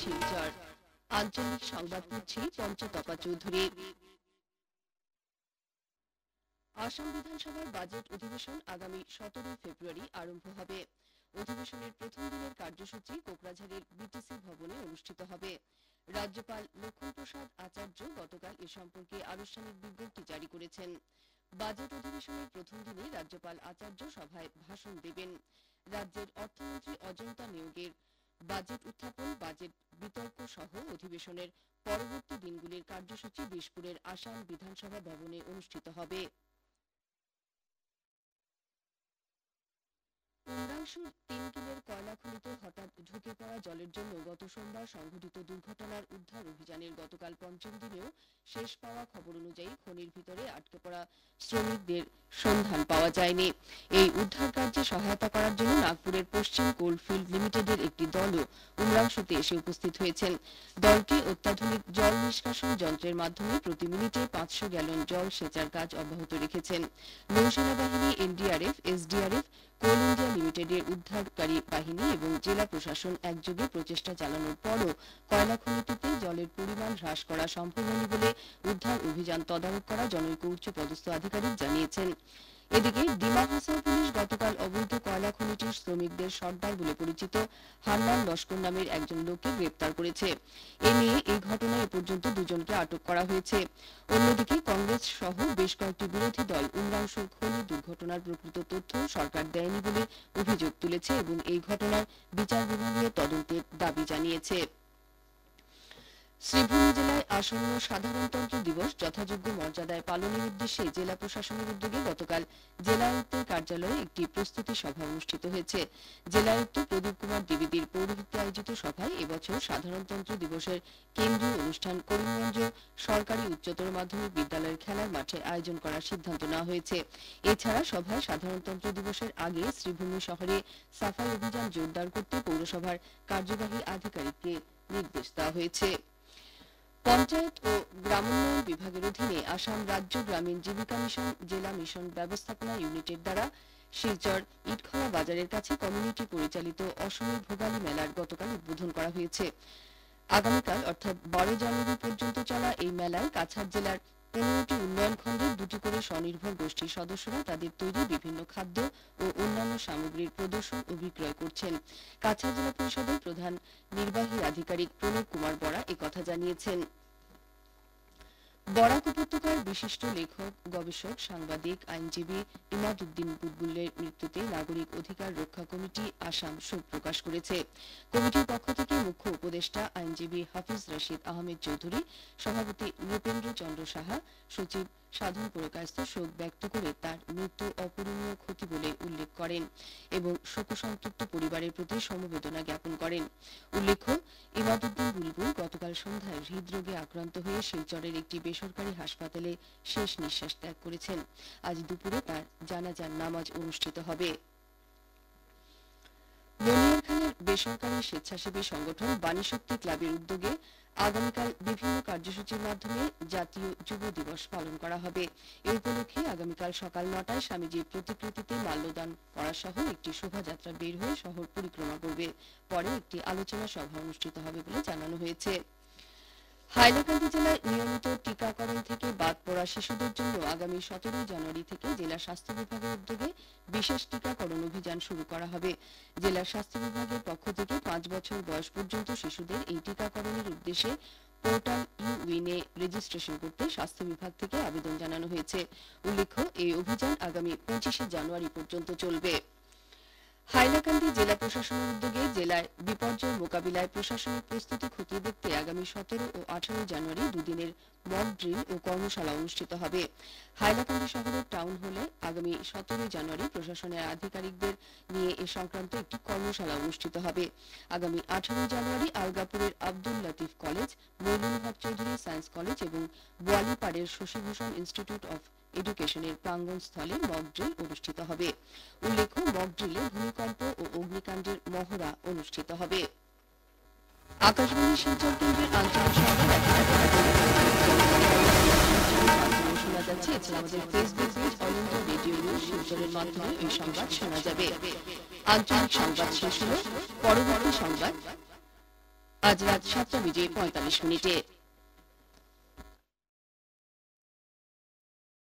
শিলচর। আঞ্চলিক সংবাদ পড়ছি পঞ্চতপা চৌধুরী। আসাম বিধানসভার বাজেট অধিবেশন আগামী 17 ফেব্রুয়ারি আরম্ভ হবে। অধিবেশনের প্রথম দিনের কার্যসূচি কোকরাঝাড়ের বিটিসি ভবনে অনুষ্ঠিত হবে। রাজ্যপাল লক্ষ্মণ প্রসাদ আচার্য গতকাল এ সম্পর্কে আনুষ্ঠানিক বিজ্ঞপ্তি জারি করেছেন। বাজেট অধিবেশনের প্রথম দিনে রাজ্যপাল আচার্য সভায় ভাষণ দেবেন। রাজ্যের অর্থমন্ত্রী অজন্তা নিয়োগের বাজেট উত্থাপন, বাজেট বিতর্ক সহ অধিবেশনের পরবর্তী দিনগুলির কার্যসূচি বিশপুরের আসাম বিধানসভা ভবনে অনুষ্ঠিত হবে। উমরাংশুর 3 কিলের কয়লা খনিতে হঠাৎ ঢুকে পড়া জলের জন্য গত সোমবার সংঘটিত দুর্ঘটনার উদ্ধার অভিযানের গতকাল পঞ্চম দিনেও শেষ পাওয়া খবর অনুযায়ী খনির ভিতরে আটকে পড়া শ্রমিকদের সন্ধান পাওয়া যায়নি। এই উদ্ধার কার্যে সহায়তা করার জন্য নাগপুরের পশ্চিম কোলফিল্ড লিমিটেডের একটি দলও উমরাংশুতে এসে উপস্থিত হয়েছেন। দলটি অত্যাধুনিক জল নিষ্কাশন যন্ত্রের মাধ্যমে প্রতি মিনিটে 500 গ্যালন জল সেচার কাজ অব্যাহত রেখেছেন। নৌসেনা বাহিনী, এনডিআরএফ, এসডিআরএফ, কোল ইন্ডিয়া লিমিটেডের উদ্ধারকারী বাহিনী এবং জেলা প্রশাসন একযোগে প্রচেষ্টা চালানোর পরও কয়লা খনিটিতে জলের পরিমাণ হ্রাস করা সম্ভব হয়নি বলে উদ্ধার অভিযান তদারক করা জনৈক উচ্চ পদস্থ আধিকারিক জানিয়েছেন। এদিকে ডিমা হাসাও পুলিশ গতকাল অবৈধ কয়লা খনিটির শ্রমিকদের সর্দার বলে পরিচিত হান্নান লস্কর নামের একজন লোককে গ্রেপ্তার করেছে। এ নিয়ে এই ঘটনায় এ পর্যন্ত 2 জনকে আটক করা হয়েছে। অন্যদিকে কংগ্রেস সহ বেশ কয়েকটি বিরোধী দল উমরাংশুর খনি দুর্ঘটনার প্রকৃত তথ্য সরকার দেয়নি বলে অভিযোগ তুলেছে এবং এই ঘটনার বিচার বিভাগীয় তদন্তের দাবি জানিয়েছে। শ্রীভূমি জেলায় আসন্ন সাধারণতন্ত্র দিবস যথাযোগ্য মর্যাদায় পালনের উদ্দেশ্যে জেলা প্রশাসনের উদ্যোগে গতকাল জেলা আয়ুক্তের কার্যালয়ে একটি প্রস্তুতি সভা অনুষ্ঠিত হয়েছে। জেলা আয়ুক্ত প্রদীপ কুমার দ্বিবেদীর পৌরোহিত্যে আয়োজিত সভায় এবছর সাধারণতন্ত্র দিবসের কেন্দ্রীয় অনুষ্ঠান করিমগঞ্জ সরকারি উচ্চতর মাধ্যমিক বিদ্যালয়ের খেলার মাঠে আয়োজন করার সিদ্ধান্ত নেওয়া হয়েছে। এছাড়া সভায় সাধারণতন্ত্র দিবসের আগে শ্রীভূমি শহরে সাফাই অভিযান জোরদার করতে পৌরসভার কার্যবাহী আধিকারিককে নির্দেশ দেওয়া হয়েছে। পঞ্চায়েত ও গ্রামোন্নয়ন বিভাগের অধীনে আসাম রাজ্য গ্রামীণ জীবিকা মিশন জেলা মিশন ব্যবস্থাপনা ইউনিটের দ্বারা শিলচর ইটখলা বাজারের কাছে কমিউনিটি পরিচালিত অসমী ভোগালী মেলার গতকাল উদ্বোধন করা হয়েছে। আগামীকাল অর্থাৎ 12 জানুয়ারি পর্যন্ত চলা এই মেলায় কাছাড় জেলার 15টি উন্নয়ন খণ্ডের 2টি করে স্বনির্ভর গোষ্ঠীর সদস্যরা তাদের তৈরি বিভিন্ন খাদ্য ও অন্যান্য সামগ্রীর প্রদর্শন ও বিক্রয় করছেন। কাছাড় জেলা পরিষদের প্রধান নির্বাহী আধিকারিক প্রণব কুমার বরা একথা জানিয়েছেন। বরাক উপত্যকার বিশিষ্ট লেখক, গবেষক, সাংবাদিক, আইনজীবী ইমাদউদ্দিন বুলবুলের মৃত্যুতে নাগরিক অধিকার রক্ষা কমিটি আসাম শোক প্রকাশ করেছে। কমিটির পক্ষ থেকে মুখ্য উপদেষ্টা আইনজীবী হাফিজ রশিদ আহমেদ চৌধুরী, সভাপতি নৃপেন্দ্র চন্দ্র সাহা, সচিব সাধন পুরকায়স্থ শোক ব্যক্ত করে তার মৃত্যু অপূরণীয় ক্ষতি বলে উল্লেখ করেন এবং শোকসন্তপ্ত পরিবারের প্রতি সমবেদনা জ্ঞাপন করেন। উল্লেখ্য, ইমাদউদ্দিন বুলবুল গতকাল সন্ধ্যায় হৃদরোগে আক্রান্ত হয়ে শিলচরের একটি বেসরকারি হাসপাতালে শেষ নিঃশ্বাস ত্যাগ করেছেন। আজ দুপুরে তার জানাজার নামাজ অনুষ্ঠিত হবে। মনিয়ারখালীর বেসরকারি স্বেচ্ছাসেবী সংগঠন বাণীশক্তি ক্লাবের উদ্যোগে আগামীকাল বিভিন্ন কার্যসূচির মাধ্যমে জাতীয় যুব দিবস পালন করা হবে। এ উপলক্ষে আগামীকাল সকাল 9টায় স্বামীজির প্রতিকৃতিতে মাল্যদান করা সহ একটি শোভাযাত্রা বের হয়ে শহর পরিক্রমা করবে। পরে একটি আলোচনা সভা অনুষ্ঠিত হবে বলে জানানো হয়েছে। হাইলাকান্দি জেলায় নিয়মিত টিকাকরণ থেকে বাদ পড়া শিশুদের জন্য আগামী 17 জানুয়ারি থেকে জেলা স্বাস্থ্য বিভাগের উদ্যোগে বিশেষ টিকাকরণ অভিযান শুরু করা হবে। জেলা স্বাস্থ্য বিভাগের পক্ষ থেকে 5 বছর বয়স পর্যন্ত শিশুদের এই টিকাকরণের উদ্দেশ্যে পোর্টাল ইউইনে রেজিস্ট্রেশন করতে স্বাস্থ্য বিভাগ থেকে আবেদন জানানো হয়েছে। উল্লেখ্য, এই অভিযান আগামী 25 জানুয়ারি পর্যন্ত চলবে। হাইলাকান্দি জেলা প্রশাসনের উদ্যোগে জেলায় বিপর্যয় মোকাবিলায় প্রশাসনিক প্রস্তুতি খতিয়ে দেখতে আগামী 17 ও 18 জানুয়ারি দুদিনের মক ড্রিল ও কর্মশালা অনুষ্ঠিত হবে। হাইলাকান্দি শহরের টাউন হলে আগামী 17 জানুয়ারি প্রশাসনের আধিকারিকদের নিয়ে এ সংক্রান্ত একটি কর্মশালা অনুষ্ঠিত হবে। আগামী 18 জানুয়ারি আলগাপুরের Abdul Latif college, Moinul Haque Chowdhury science college এবং বোয়ালিপাড়ের শশীভূষণ ইনস্টিটিউট অফ এডুকেশনের প্রাঙ্গণ স্থলে মক ড্রিল অনুষ্ঠিত হবে। উল্লেখ্য, মক ড্রিলে ভূমিকম্প ও অগ্নিকাণ্ডের মহড়া অনুষ্ঠিত হবে। আকাশবাণী শিলচর কেন্দ্রের আঞ্চলিক সংবাদ শোনা যাচ্ছে। এছাড়া আমাদের Facebook page all India radio news শিলচরের মাধ্যমে এই সংবাদ শোনা যাবে। আঞ্চলিক সংবাদ শেষ হল, পরবর্তী সংবাদ আজ রাত 7:45 মিনিটে।